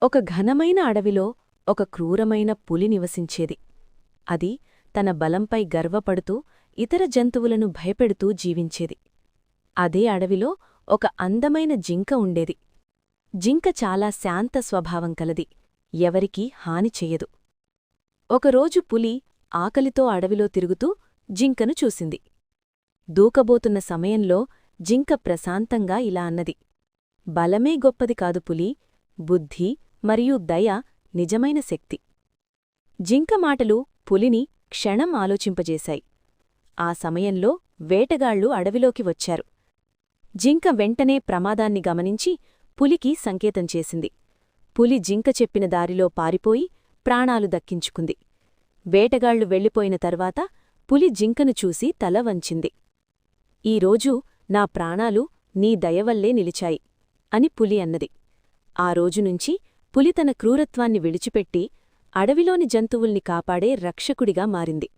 ఒక ఘనమైన అడవిలో ఒక క్రూరమైన పులి నివసించేది. అది తన బలంపై గర్వపడుతూ ఇతర జంతువులను భయపెడుతూ జీవించేది. అదే అడవిలో ఒక అందమైన జింక ఉండేది. జింక చాలా శాంత స్వభావం కలది, ఎవరికీ హాని చెయ్యదు. ఒకరోజు పులి ఆకలితో అడవిలో తిరుగుతూ జింకను చూసింది. దూకబోతున్న సమయంలో జింక ప్రశాంతంగా ఇలా అన్నది: బలమే గొప్పది కాదు పులీ, బుద్ధి మరియు దయ నిజమైన శక్తి. జింక మాటలు పులిని క్షణం ఆలోచింపజేశాయి. ఆ సమయంలో వేటగాళ్లు అడవిలోకి వచ్చారు. జింక వెంటనే ప్రమాదాన్ని గమనించి పులికి సంకేతం చేసింది. పులి జింక చెప్పిన దారిలో పారిపోయి ప్రాణాలు దక్కించుకుంది. వేటగాళ్లు వెళ్ళిపోయిన తర్వాత పులి జింకను చూసి తల వంచింది. ఈరోజు నా ప్రాణాలు నీ దయవల్లే నిలిచాయి అని పులి అన్నది. ఆ రోజునుంచి పులి తన క్రూరత్వాన్ని విడిచిపెట్టి అడవిలోని జంతువుల్ని కాపాడే రక్షకుడిగా మారింది.